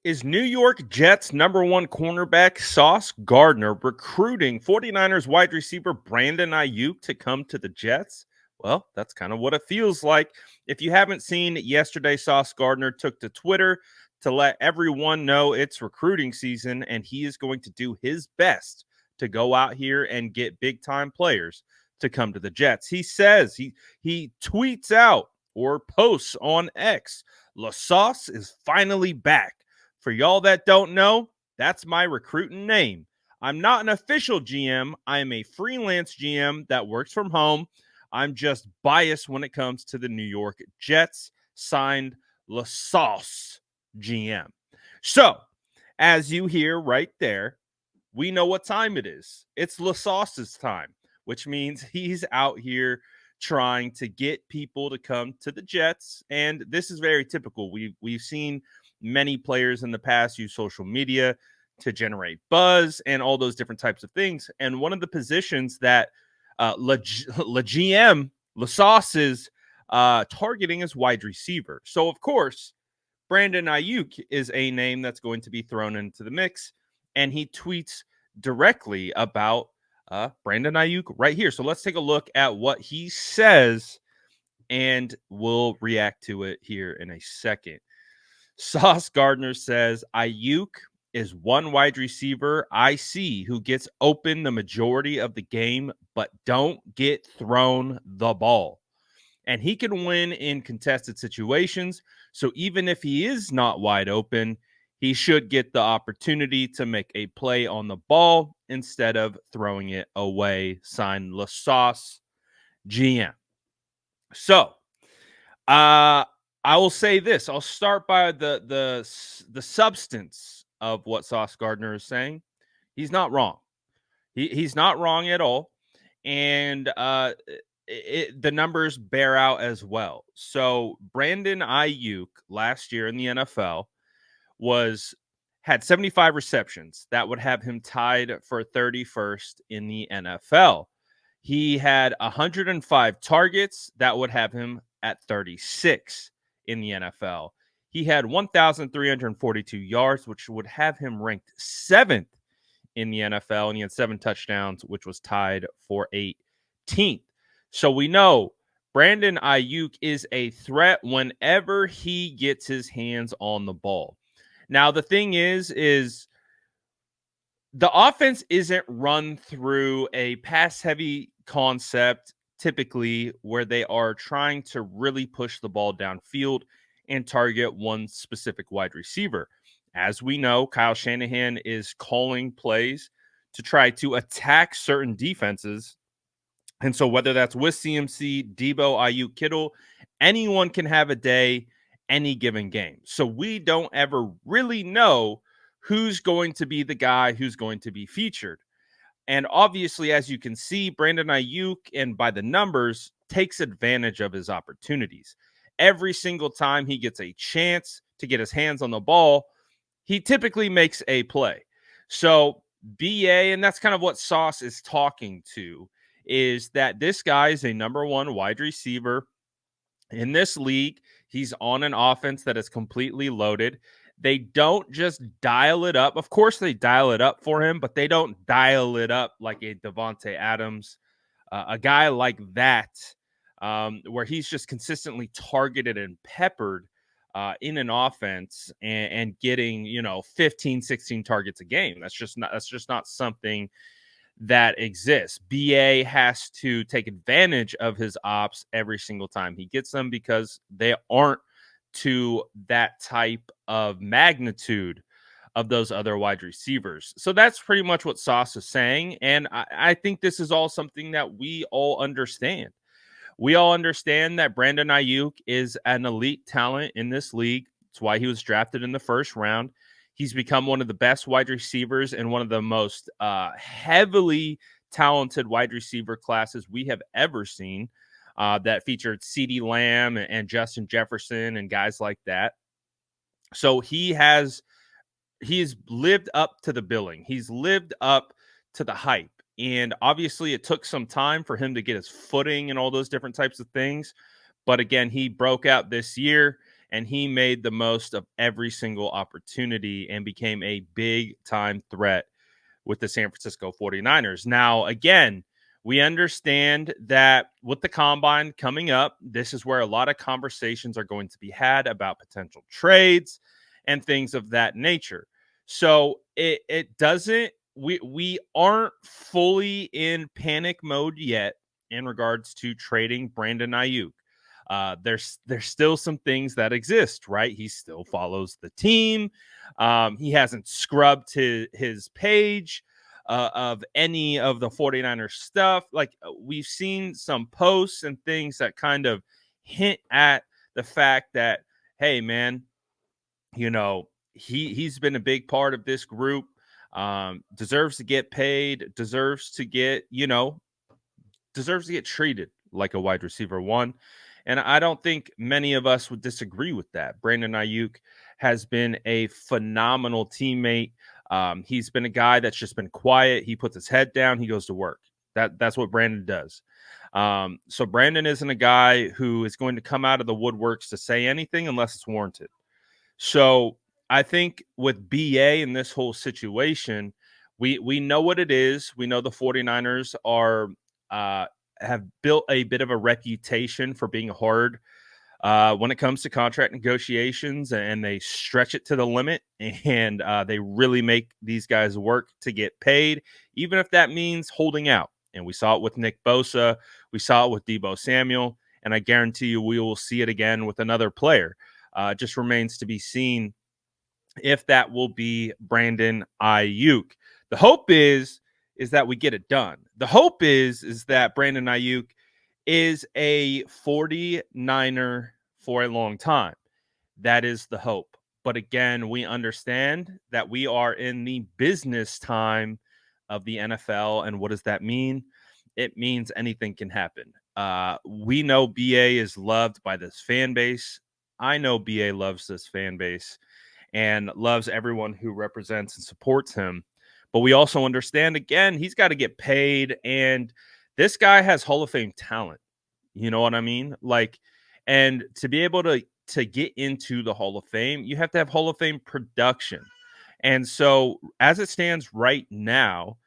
Is New York Jets number one cornerback Sauce Gardner recruiting 49ers wide receiver Brandon Aiyuk to come to the Jets? Well, that's kind of what it feels like. If you haven't seen yesterday, Sauce Gardner took to Twitter to let everyone know it's recruiting season, and he is going to do his best to go out here and get big time players to come to the Jets. He says he tweets out or posts on X, La Sauce is finally back. For y'all that don't know, that's my recruiting name. I'm not an official GM. I am a freelance GM that works from home. I'm just biased when it comes to the New York Jets. Signed, La Sauce GM. So, as you hear right there, we know what time it is. It's La Sauce's time, which means he's out here trying to get people to come to the Jets. And this is very typical. We've seen many players in the past use social media to generate buzz and all those different types of things. And one of the positions that La GM, La Sauce is targeting is wide receiver. So, of course, Brandon Aiyuk is a name that's going to be thrown into the mix. And he tweets directly about Brandon Aiyuk right here. So let's take a look at what he says, and we'll react to it here in a second. Sauce Gardner says, Aiyuk is one wide receiver I see who gets open the majority of the game, but don't get thrown the ball. And he can win in contested situations. So even if he is not wide open, he should get the opportunity to make a play on the ball instead of throwing it away. Signed, La Sauce GM. So, I will say this. I'll start by the substance of what Sauce Gardner is saying. He's not wrong. He's not wrong at all, and the numbers bear out as well. So Brandon Aiyuk last year in the NFL had 75 receptions. That would have him tied for 31st in the NFL. He had 105 targets. That would have him at 36 in the NFL. He had 1,342 yards, which would have him ranked 7th in the NFL, and he had 7 touchdowns, which was tied for 18th. So we know Brandon Aiyuk is a threat whenever he gets his hands on the ball. Now, the thing is the offense isn't run through a pass-heavy concept, typically, where they are trying to really push the ball downfield and target one specific wide receiver. As we know, Kyle Shanahan is calling plays to try to attack certain defenses. And so whether that's with CMC, Debo, Aiyuk, Kittle, anyone can have a day any given game. So we don't ever really know who's going to be the guy who's going to be featured. And obviously, as you can see, Brandon Aiyuk, and by the numbers, takes advantage of his opportunities. Every single time he gets a chance to get his hands on the ball, he typically makes a play. So BA, and that's kind of what Sauce is talking to, is that this guy is a number one wide receiver in this league. He's on an offense that is completely loaded. They don't just dial it up. Of course, they dial it up for him, but they don't dial it up like a Devontae Adams, a guy like that, where he's just consistently targeted and peppered in an offense and getting, 15, 16 targets a game. That's just not something that exists. BA has to take advantage of his ops every single time he gets them, because they aren't to that type of magnitude of those other wide receivers. So that's pretty much what Sauce is saying. And I think this is all something that we all understand. We all understand that Brandon Aiyuk is an elite talent in this league. It's why he was drafted in the first round. He's become one of the best wide receivers and one of the most heavily talented wide receiver classes we have ever seen, that featured CeeDee Lamb and Justin Jefferson and guys like that. So he's lived up to the billing. He's lived up to the hype. And obviously it took some time for him to get his footing and all those different types of things. But again, he broke out this year, and he made the most of every single opportunity and became a big time threat with the San Francisco 49ers. Now, again, we understand that with the combine coming up, this is where a lot of conversations are going to be had about potential trades and things of that nature. So it doesn't we aren't fully in panic mode yet in regards to trading Brandon Aiyuk. There's still some things that exist, right? He still follows the team. He hasn't scrubbed his page of any of the 49ers stuff. Like we've seen some posts and things that kind of hint at the fact that, hey, man, you know, he's been a big part of this group. Deserves to get paid, deserves to get treated like a wide receiver one. And I don't think many of us would disagree with that. Brandon Aiyuk has been a phenomenal teammate. He's been a guy that's just been quiet. He puts his head down. He goes to work. That's what Brandon does. So Brandon isn't a guy who is going to come out of the woodworks to say anything unless it's warranted. So I think with BA in this whole situation, we know what it is. We know the 49ers are have built a bit of a reputation for being hard when it comes to contract negotiations, and they stretch it to the limit, and they really make these guys work to get paid, even if that means holding out. And we saw it with Nick Bosa. We saw it with Deebo Samuel. And I guarantee you we will see it again with another player. It just remains to be seen if that will be Brandon Aiyuk. The hope is that we get it done. The hope is that Brandon Aiyuk is a 49er for a long time. That is the hope. But again, we understand that we are in the business time of the NFL. And what does that mean? It means anything can happen. We know BA is loved by this fan base. I know BA loves this fan base and loves everyone who represents and supports him. But we also understand, again, he's got to get paid. And this guy has Hall of Fame talent. You know what I mean? Like, and to be able to get into the Hall of Fame, you have to have Hall of Fame production. And so as it stands right now,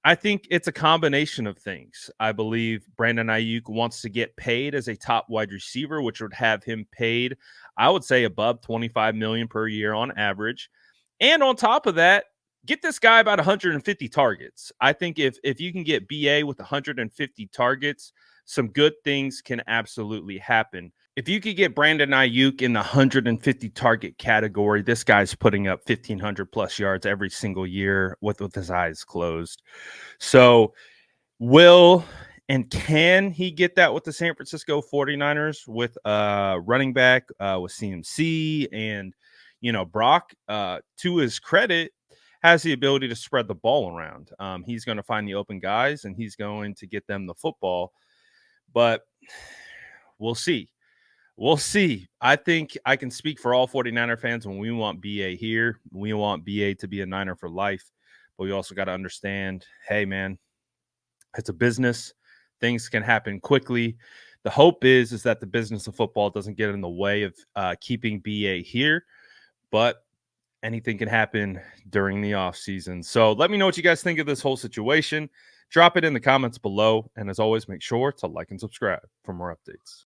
I think it's a combination of things. I believe Brandon Aiyuk wants to get paid as a top wide receiver, which would have him paid, I would say, above 25 million per year on average. And on top of that, get this guy about 150 targets. I think if you can get BA with 150 targets, some good things can absolutely happen. If you could get Brandon Aiyuk in the 150 target category, this guy's putting up 1,500 plus yards every single year with his eyes closed. So will and can he get that with the San Francisco 49ers with running back with CMC and, Brock, to his credit, has the ability to spread the ball around. He's going to find the open guys and he's going to get them the football. But we'll see. We'll see. I think I can speak for all 49er fans when we want BA here. We want BA to be a Niner for life. But we also got to understand, hey, man, it's a business. Things can happen quickly. The hope is that the business of football doesn't get in the way of keeping BA here. But anything can happen during the offseason. So let me know what you guys think of this whole situation. Drop it in the comments below. And as always, make sure to like and subscribe for more updates.